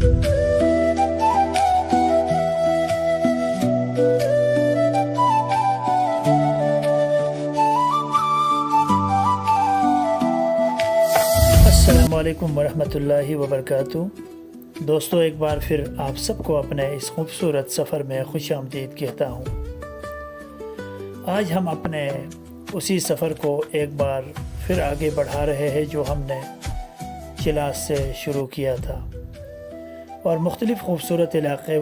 السلام علیکم ورحمۃ وبرکاتہ۔ دوستو، ایک بار پھر آپ سب کو اپنے اس خوبصورت سفر میں خوش آمدید کہتا ہوں۔ آج ہم اپنے اسی سفر کو ایک بار پھر آگے بڑھا رہے ہیں جو ہم نے چلاس سے شروع کیا تھا، اور مختلف خوبصورت علاقے،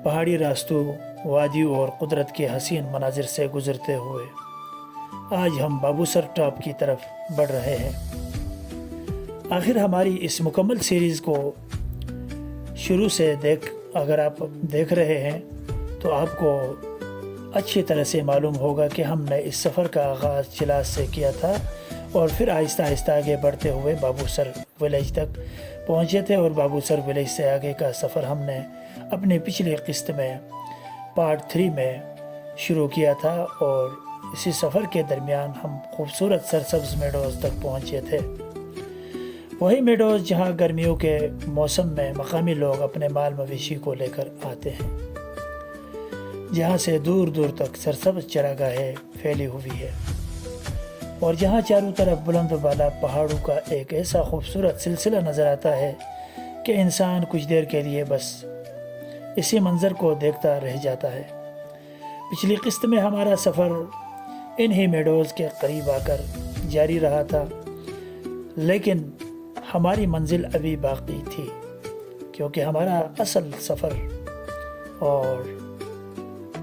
پہاڑی راستوں، وادیوں اور قدرت کے حسین مناظر سے گزرتے ہوئے آج ہم بابو سر ٹاپ کی طرف بڑھ رہے ہیں۔ آخر ہماری اس مکمل سیریز کو شروع سے اگر آپ دیکھ رہے ہیں تو آپ کو اچھی طرح سے معلوم ہوگا کہ ہم نے اس سفر کا آغاز چلاس سے کیا تھا اور پھر آہستہ آہستہ آگے بڑھتے ہوئے بابو سر ولیج تک پہنچے تھے، اور بابو سر ولیج سے آگے کا سفر ہم نے اپنی پچھلی قسط میں پارٹ 3 میں شروع کیا تھا، اور اسی سفر کے درمیان ہم خوبصورت سرسبز میڈوز تک پہنچے تھے۔ وہی میڈوز جہاں گرمیوں کے موسم میں مقامی لوگ اپنے مال مویشی کو لے کر آتے ہیں، جہاں سے دور دور تک سرسبز چراگاہیں پھیلی ہوئی ہے، اور جہاں چاروں طرف بلند و بالا پہاڑوں کا ایک ایسا خوبصورت سلسلہ نظر آتا ہے کہ انسان کچھ دیر کے لیے بس اسی منظر کو دیکھتا رہ جاتا ہے۔ پچھلی قسط میں ہمارا سفر انہی میڈوز کے قریب آ کر جاری رہا تھا، لیکن ہماری منزل ابھی باقی تھی، کیونکہ ہمارا اصل سفر اور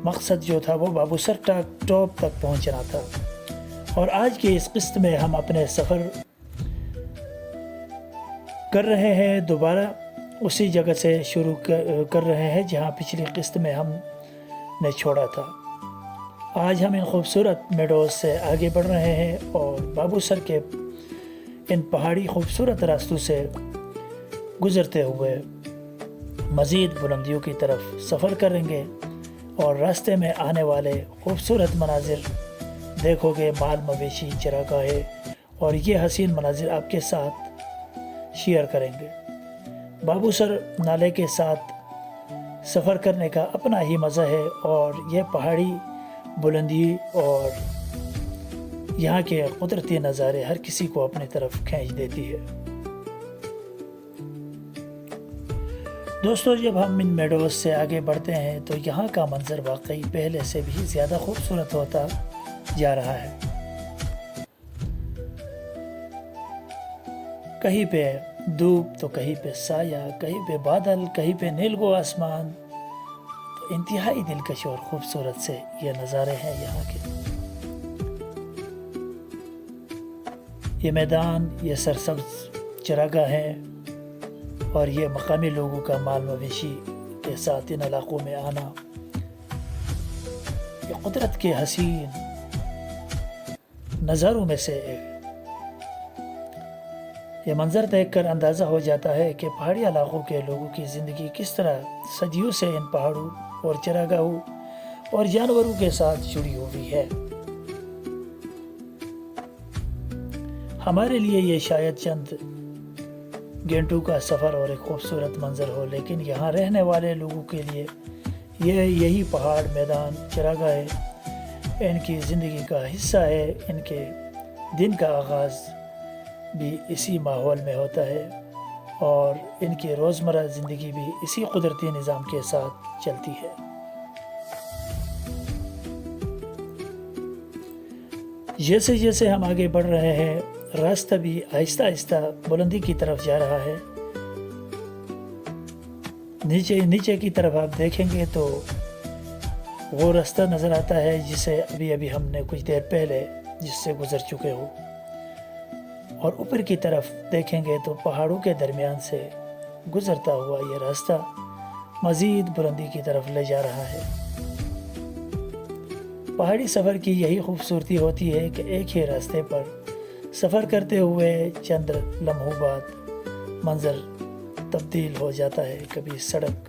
مقصد جو تھا وہ بابو سر ٹاپ تک پہنچنا تھا۔ اور آج کی اس قسط میں ہم اپنے سفر کر رہے ہیں، دوبارہ اسی جگہ سے شروع کر رہے ہیں جہاں پچھلی قسط میں ہم نے چھوڑا تھا۔ آج ہم ان خوبصورت میڈوز سے آگے بڑھ رہے ہیں اور بابو سر کے ان پہاڑی خوبصورت راستوں سے گزرتے ہوئے مزید بلندیوں کی طرف سفر کریں گے، اور راستے میں آنے والے خوبصورت مناظر دیکھو گے، مال مویشی، چراگاہیں، اور یہ حسین مناظر آپ کے ساتھ شیئر کریں گے۔ بابو سر نالے کے ساتھ سفر کرنے کا اپنا ہی مزہ ہے، اور یہ پہاڑی بلندی اور یہاں کے قدرتی نظارے ہر کسی کو اپنی طرف کھینچ دیتی ہے۔ دوستو، جب ہم ان میڈوز سے آگے بڑھتے ہیں تو یہاں کا منظر واقعی پہلے سے بھی زیادہ خوبصورت ہوتا جا رہا ہے۔ کہیں پہ دھوپ تو کہیں پہ سایہ، کہیں پہ بادل، کہیں پہ نیلگو آسمان، تو انتہائی دلکش اور خوبصورت سے یہ نظارے ہیں یہاں کے۔ یہ میدان، یہ سرسبز چراگاہ ہیں، اور یہ مقامی لوگوں کا مال مویشی کے ساتھ ان علاقوں میں آنا، یہ قدرت کے حسین نظاروں میں سے ایک۔ یہ منظر دیکھ کر اندازہ ہو جاتا ہے کہ پہاڑی علاقوں کے لوگوں کی زندگی کس طرح صدیوں سے ان پہاڑوں اور چراگاہوں اور جانوروں کے ساتھ جڑی ہوئی ہے۔ ہمارے لیے یہ شاید چند گھنٹوں کا سفر اور ایک خوبصورت منظر ہو، لیکن یہاں رہنے والے لوگوں کے لیے یہی پہاڑ، میدان، چراگاہیں ان کی زندگی کا حصہ ہے۔ ان کے دن کا آغاز بھی اسی ماحول میں ہوتا ہے، اور ان کی روزمرہ زندگی بھی اسی قدرتی نظام کے ساتھ چلتی ہے۔ جیسے جیسے ہم آگے بڑھ رہے ہیں، راستہ بھی آہستہ آہستہ بلندی کی طرف جا رہا ہے۔ نیچے کی طرف آپ دیکھیں گے تو وہ راستہ نظر آتا ہے جسے ابھی ہم نے کچھ دیر پہلے جس سے گزر چکے ہو، اور اوپر کی طرف دیکھیں گے تو پہاڑوں کے درمیان سے گزرتا ہوا یہ راستہ مزید بلندی کی طرف لے جا رہا ہے۔ پہاڑی سفر کی یہی خوبصورتی ہوتی ہے کہ ایک ہی راستے پر سفر کرتے ہوئے چند لمحوں بعد منظر تبدیل ہو جاتا ہے۔ کبھی سڑک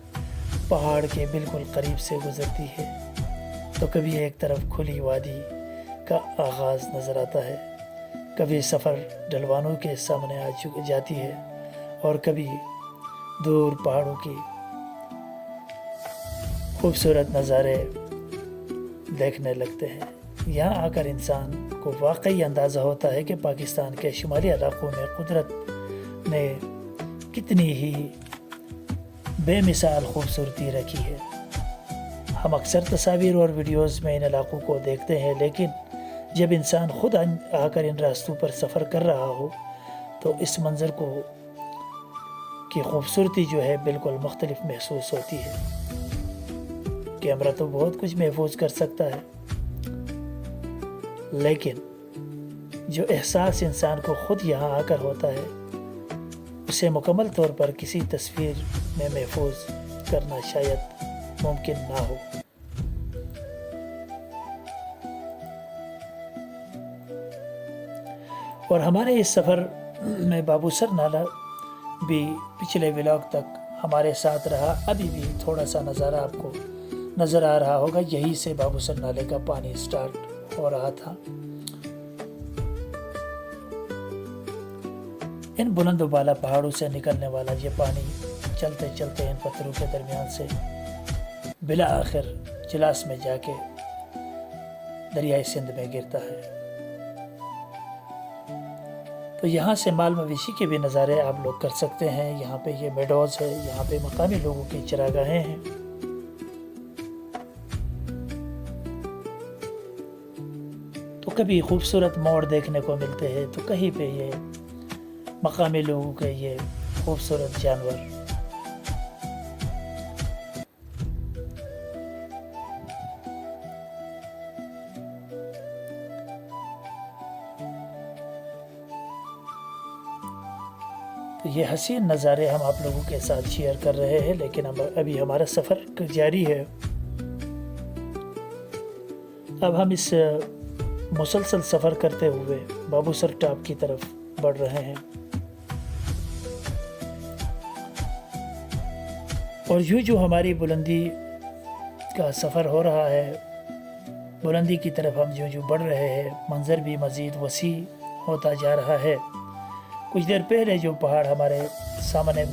پہاڑ کے بالکل قریب سے گزرتی ہے، تو کبھی ایک طرف کھلی وادی کا آغاز نظر آتا ہے، کبھی سفر ڈھلوانوں کے سامنے جاتی ہے، اور کبھی دور پہاڑوں کی خوبصورت نظارے دیکھنے لگتے ہیں۔ یہاں آ کر انسان کو واقعی اندازہ ہوتا ہے کہ پاکستان کے شمالی علاقوں میں قدرت نے کتنی ہی بے مثال خوبصورتی رکھی ہے۔ ہم اکثر تصاویر اور ویڈیوز میں ان علاقوں کو دیکھتے ہیں، لیکن جب انسان خود آ کر ان راستوں پر سفر کر رہا ہو تو اس منظر کی خوبصورتی جو ہے بالکل مختلف محسوس ہوتی ہے۔ کیمرہ تو بہت کچھ محفوظ کر سکتا ہے، لیکن جو احساس انسان کو خود یہاں آ کر ہوتا ہے اسے مکمل طور پر کسی تصویر میں محفوظ کرنا شاید ممکن نہ ہو۔ اور ہمارے اس سفر میں بابو سر نالہ بھی پچھلے ولاگ تک ہمارے ساتھ رہا۔ ابھی بھی تھوڑا سا نظارہ آپ کو نظر آ رہا ہوگا، یہی سے بابو سر نالے کا پانی سٹارٹ ہو رہا تھا۔ ان بلند و بالا پہاڑوں سے نکلنے والا یہ پانی چلتے چلتے ان پتھروں کے درمیان سے بالآخر چلاس میں جا کے دریائے سندھ میں گرتا ہے۔ تو یہاں سے مال مویشی کے بھی نظارے آپ لوگ کر سکتے ہیں۔ یہاں پہ یہ میڈوز ہے، یہاں پہ مقامی لوگوں کی چراگاہیں ہیں۔ تو کبھی خوبصورت موڑ دیکھنے کو ملتے ہیں، تو کہیں پہ یہ مقامی لوگوں کے یہ خوبصورت جانور۔ تو یہ حسین نظارے ہم آپ لوگوں کے ساتھ شیئر کر رہے ہیں، لیکن ابھی ہمارا سفر جاری ہے۔ اب ہم اس مسلسل سفر کرتے ہوئے بابو سر ٹاپ کی طرف بڑھ رہے ہیں، اور یوں جو ہماری بلندی کا سفر ہو رہا ہے، بلندی کی طرف ہم جو بڑھ رہے ہیں، منظر بھی مزید وسیع ہوتا جا رہا ہے۔ کچھ دیر پہلے جو پہاڑ ہمارے سامنے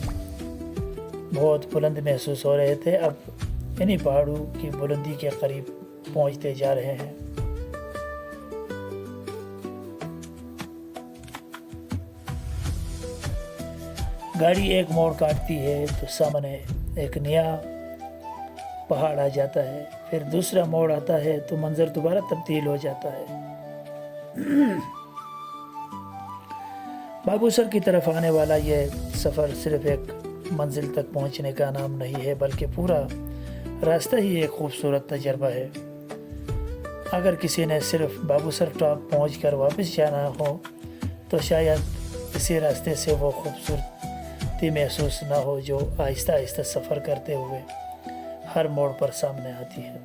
بہت بلند محسوس ہو رہے تھے، اب انہی پہاڑوں کی بلندی کے قریب پہنچتے جا رہے ہیں۔ گاڑی ایک موڑ کاٹتی ہے تو سامنے ایک نیا پہاڑ آ جاتا ہے، پھر دوسرا موڑ آتا ہے تو منظر دوبارہ تبدیل ہو جاتا ہے۔ بابو سر کی طرف آنے والا یہ سفر صرف ایک منزل تک پہنچنے کا نام نہیں ہے، بلکہ پورا راستہ ہی ایک خوبصورت تجربہ ہے۔ اگر کسی نے صرف بابو سر ٹاپ پہنچ کر واپس جانا ہو تو شاید اسی راستے سے وہ خوبصورتی محسوس نہ ہو جو آہستہ آہستہ سفر کرتے ہوئے ہر موڑ پر سامنے آتی ہے۔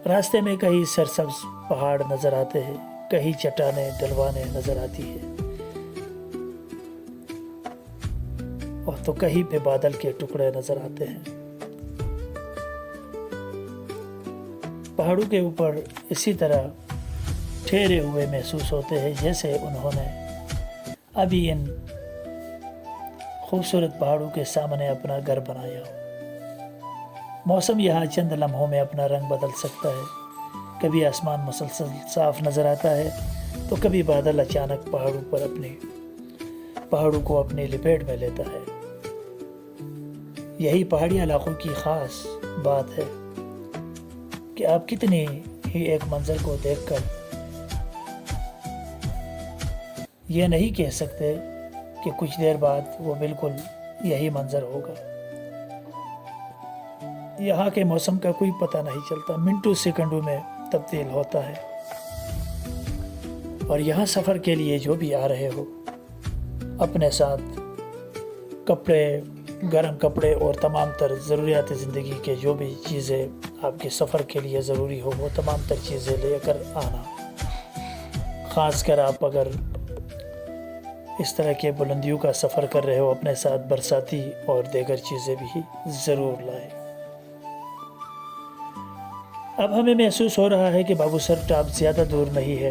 راستے میں کئی سرسبز پہاڑ نظر آتے ہیں، کہیں چٹانیں ڈھلوانیں نظر آتی ہے، اور تو کہیں پہ بادل کے ٹکڑے نظر آتے ہیں۔ پہاڑوں کے اوپر اسی طرح ٹھہرے ہوئے محسوس ہوتے ہیں جیسے انہوں نے ابھی ان خوبصورت پہاڑوں کے سامنے اپنا گھر بنایا ہو۔ موسم یہاں چند لمحوں میں اپنا رنگ بدل سکتا ہے، کبھی آسمان مسلسل صاف نظر آتا ہے تو کبھی بادل اچانک پہاڑوں کو اپنی لپیٹ میں لیتا ہے۔ یہی پہاڑی علاقوں کی خاص بات ہے کہ آپ کتنی ہی ایک منظر کو دیکھ کر یہ نہیں کہہ سکتے کہ کچھ دیر بعد وہ بالکل یہی منظر ہوگا۔ یہاں کے موسم کا کوئی پتہ نہیں چلتا، منٹوں سیکنڈوں میں تبدیل ہوتا ہے۔ اور یہاں سفر کے لیے جو بھی آ رہے ہو، اپنے ساتھ کپڑے، گرم کپڑے اور تمام تر ضروریات زندگی کے جو بھی چیزیں آپ کے سفر کے لیے ضروری ہو، وہ تمام تر چیزیں لے کر آنا۔ خاص کر آپ اگر اس طرح کے بلندیوں کا سفر کر رہے ہو، اپنے ساتھ برساتی اور دیگر چیزیں بھی ضرور لائیں۔ اب ہمیں محسوس ہو رہا ہے کہ بابو سر ٹاپ زیادہ دور نہیں ہے،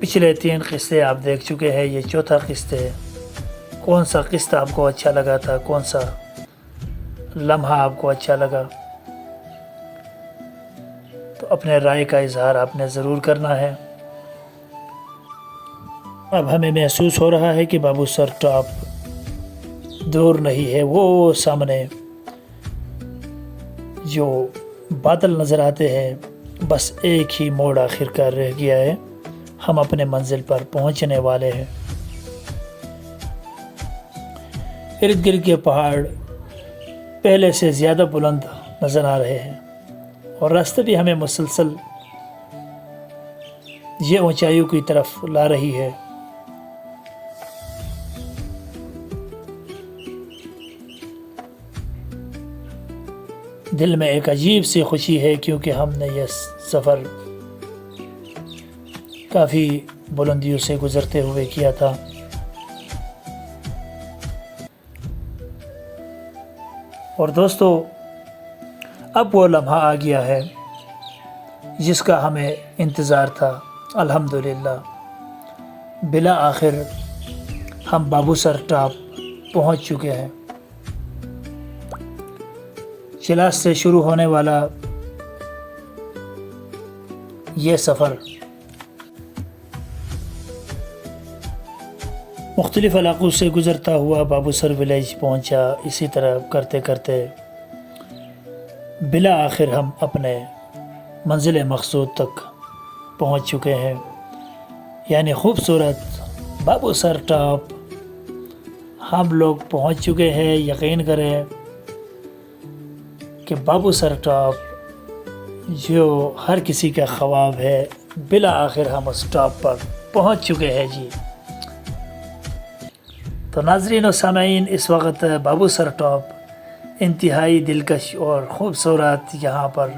پچھلے 3 قصے آپ دیکھ چکے ہیں، یہ چوتھا قسط ہے۔ کون سا قسط آپ کو اچھا لگا تھا، کون سا لمحہ آپ کو اچھا لگا، تو اپنے رائے کا اظہار آپ نے ضرور کرنا ہے۔ اب ہمیں محسوس ہو رہا ہے کہ بابو سر ٹاپ دور نہیں ہے، وہ سامنے جو بادل نظر آتے ہیں، بس ایک ہی موڑ آخر کار رہ گیا ہے، ہم اپنے منزل پر پہنچنے والے ہیں۔ ارد گرد کے پہاڑ پہلے سے زیادہ بلند نظر آ رہے ہیں، اور راستہ بھی ہمیں مسلسل یہ اونچائیوں کی طرف لا رہی ہے۔ دل میں ایک عجیب سی خوشی ہے، کیونکہ ہم نے یہ سفر کافی بلندیوں سے گزرتے ہوئے کیا تھا۔ اور دوستو، اب وہ لمحہ آ گیا ہے جس کا ہمیں انتظار تھا۔ الحمدللہ بلا آخر ہم بابو سر ٹاپ پہنچ چکے ہیں۔ چلاس سے شروع ہونے والا یہ سفر مختلف علاقوں سے گزرتا ہوا بابو سر ولیج پہنچا۔ اسی طرح کرتے کرتے بلا آخر ہم اپنے منزل مقصود تک پہنچ چکے ہیں، یعنی خوبصورت بابو سر ٹاپ ہم لوگ پہنچ چکے ہیں۔ یقین کریں کہ بابو سر ٹاپ جو ہر کسی کا خواب ہے، بلا آخر ہم اس ٹاپ پر پہنچ چکے ہیں جی۔ تو ناظرین و سامعین، اس وقت بابو سر ٹاپ انتہائی دلکش اور خوبصورت، یہاں پر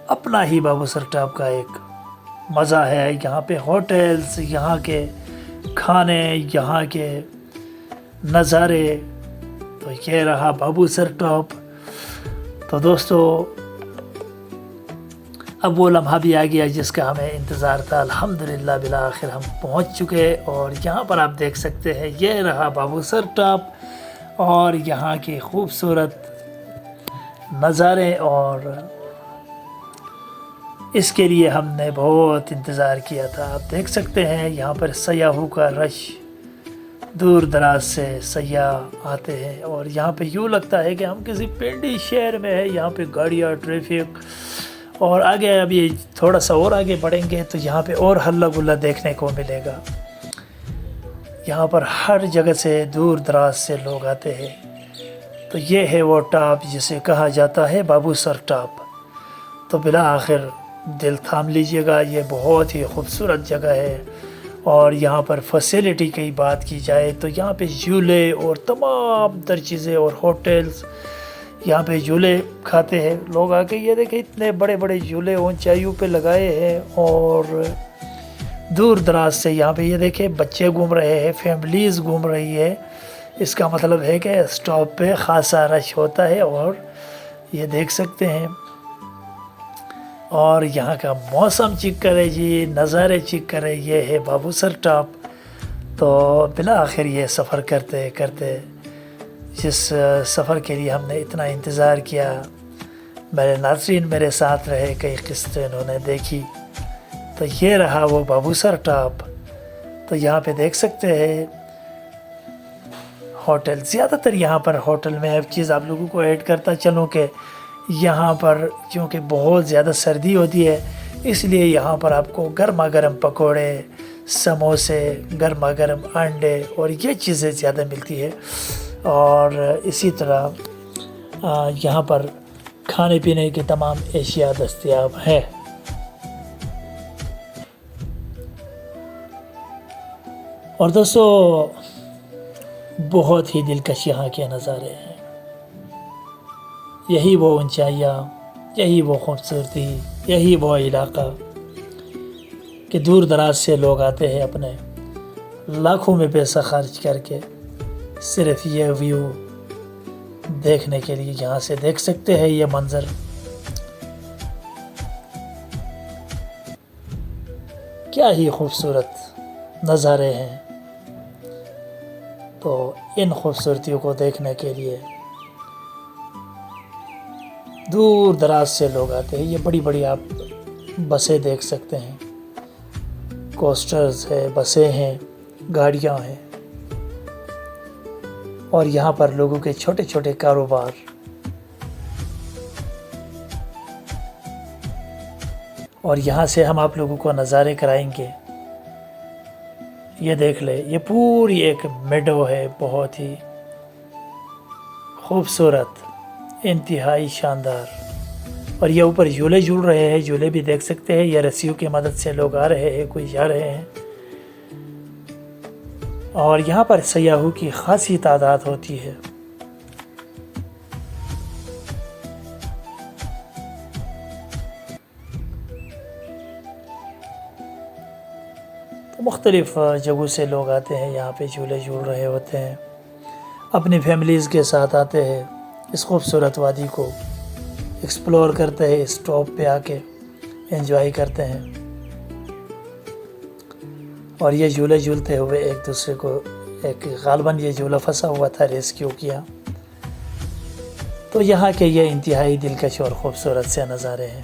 اپنا ہی بابو سر ٹاپ کا ایک مزہ ہے۔ یہاں پہ ہوٹلز، یہاں کے کھانے، یہاں کے نظارے، تو یہ رہا بابو سر ٹاپ۔ تو دوستو، اب وہ لمحہ بھی آ گیا جس کا ہمیں انتظار تھا۔ الحمدللہ بلا آخر ہم پہنچ چکے، اور یہاں پر آپ دیکھ سکتے ہیں یہ رہا بابو سر ٹاپ، اور یہاں کے خوبصورت نظارے، اور اس کے لیے ہم نے بہت انتظار کیا تھا۔ آپ دیکھ سکتے ہیں یہاں پر سیاحوں کا رش، دور دراز سے سیاح آتے ہیں، اور یہاں پہ یوں لگتا ہے کہ ہم کسی پنڈی شہر میں ہیں۔ یہاں پہ گاڑیاں، ٹریفک، اور آگے ابھی تھوڑا سا اور آگے بڑھیں گے تو یہاں پہ اور ہلا گلا دیکھنے کو ملے گا۔ یہاں پر ہر جگہ سے دور دراز سے لوگ آتے ہیں۔ تو یہ ہے وہ ٹاپ جسے کہا جاتا ہے بابو سر ٹاپ۔ تو بلا آخر دل تھام لیجئے گا، یہ بہت ہی خوبصورت جگہ ہے۔ اور یہاں پر فیسیلیٹی کی بات کی جائے تو یہاں پہ جھولے اور تمام تر چیزیں، اور ہوٹلز، یہاں پہ جھولے کھاتے ہیں لوگ آ کے۔ یہ دیکھیں اتنے بڑے بڑے جھولے اونچائیوں پہ لگائے ہیں، اور دور دراز سے یہاں پہ یہ دیکھیں بچے گھوم رہے ہیں، فیملیز گھوم رہی ہے۔ اس کا مطلب ہے کہ اسٹاپ پہ خاصا رش ہوتا ہے، اور یہ دیکھ سکتے ہیں۔ اور یہاں کا موسم چیک کرے جی، نظارے چیک کرے، یہ ہے بابو سر ٹاپ۔ تو بلا آخر یہ سفر کرتے کرتے، جس سفر کے لیے ہم نے اتنا انتظار کیا، میرے ناظرین میرے ساتھ رہے، کئی قسطیں انہوں نے دیکھی، تو یہ رہا وہ بابو سر ٹاپ۔ تو یہاں پہ دیکھ سکتے ہیں ہوٹل، زیادہ تر یہاں پر ہوٹل میں ایک چیز آپ لوگوں کو ایڈ کرتا چلوں کہ یہاں پر چونکہ بہت زیادہ سردی ہوتی ہے، اس لیے یہاں پر آپ کو گرما گرم پکوڑے، سموسے، گرما گرم انڈے اور یہ چیزیں زیادہ ملتی ہے۔ اور اسی طرح یہاں پر کھانے پینے کی تمام اشیاء دستیاب ہے۔ اور دوستو، بہت ہی دلکش یہاں کے نظارے ہیں۔ یہی وہ اونچائیاں، یہی وہ خوبصورتی، یہی وہ علاقہ کہ دور دراز سے لوگ آتے ہیں اپنے لاکھوں میں پیسہ خرچ کر کے صرف یہ ویو دیکھنے کے لیے۔ یہاں سے دیکھ سکتے ہیں یہ منظر کیا ہی خوبصورت نظارے ہیں. تو ان خوبصورتیوں کو دیکھنے کے لیے دور دراز سے لوگ آتے ہیں. یہ بڑی بڑی آپ بسیں دیکھ سکتے ہیں, کوسٹرز ہے, بسیں ہیں, گاڑیاں ہیں, اور یہاں پر لوگوں کے چھوٹے چھوٹے کاروبار. اور یہاں سے ہم آپ لوگوں کو نظارے کرائیں گے. یہ دیکھ لے, یہ پوری ایک میڈو ہے, بہت ہی خوبصورت, انتہائی شاندار. اور یہ اوپر جھولے جھول رہے ہیں, جھولے بھی دیکھ سکتے ہیں. یہ رسیوں کی مدد سے لوگ آ رہے ہیں, کوئی جا رہے ہیں. اور یہاں پر سیاحوں کی خاصی تعداد ہوتی ہے. تو مختلف جگہوں سے لوگ آتے ہیں, یہاں پہ جھولے جھول رہے ہوتے ہیں, اپنی فیملیز کے ساتھ آتے ہیں, اس خوبصورت وادی کو ایکسپلور کرتے ہیں, اس ٹاپ پہ آ کے انجوائے کرتے ہیں. اور یہ جھولے جھولتے ہوئے ایک دوسرے کو, ایک غالباً یہ جھولا پھنسا ہوا تھا, ریسکیو کیا. تو یہاں کے یہ انتہائی دلکش اور خوبصورت سے نظارے ہیں.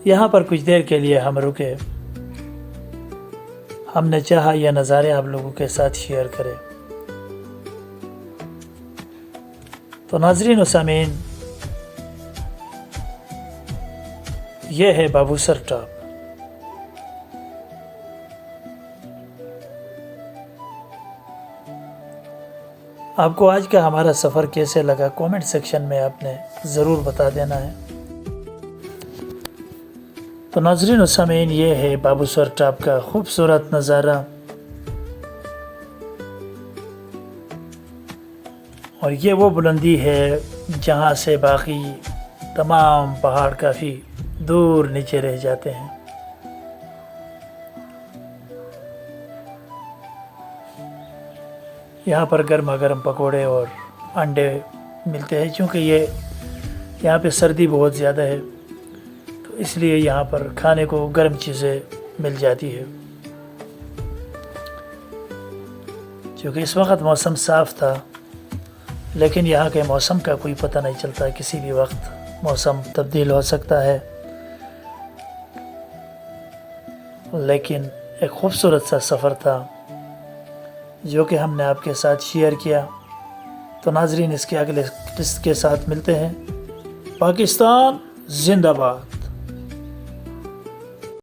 یہاں پر کچھ دیر کے لیے ہم رکے, ہم نے چاہا یہ نظارے آپ لوگوں کے ساتھ شیئر کریں. تو ناظرین و سامعین, یہ ہے بابوسر ٹاپ. آپ کو آج کا ہمارا سفر کیسے لگا کومنٹ سیکشن میں آپ نے ضرور بتا دینا ہے. تو ناظرین و سامعین, یہ ہے بابوسر ٹاپ کا خوبصورت نظارہ. اور یہ وہ بلندی ہے جہاں سے باقی تمام پہاڑ کافی دور نیچے رہ جاتے ہیں. یہاں پر گرما گرم پکوڑے اور انڈے ملتے ہیں, چونکہ یہاں پہ سردی بہت زیادہ ہے, تو اس لیے یہاں پر کھانے کو گرم چیزیں مل جاتی ہے. چونکہ اس وقت موسم صاف تھا, لیکن یہاں کے موسم کا کوئی پتہ نہیں چلتا, کسی بھی وقت موسم تبدیل ہو سکتا ہے. لیکن ایک خوبصورت سا سفر تھا جو کہ ہم نے آپ کے ساتھ شیئر کیا. تو ناظرین, اس کے اگلے قسط کے ساتھ ملتے ہیں. پاکستان زندہ باد.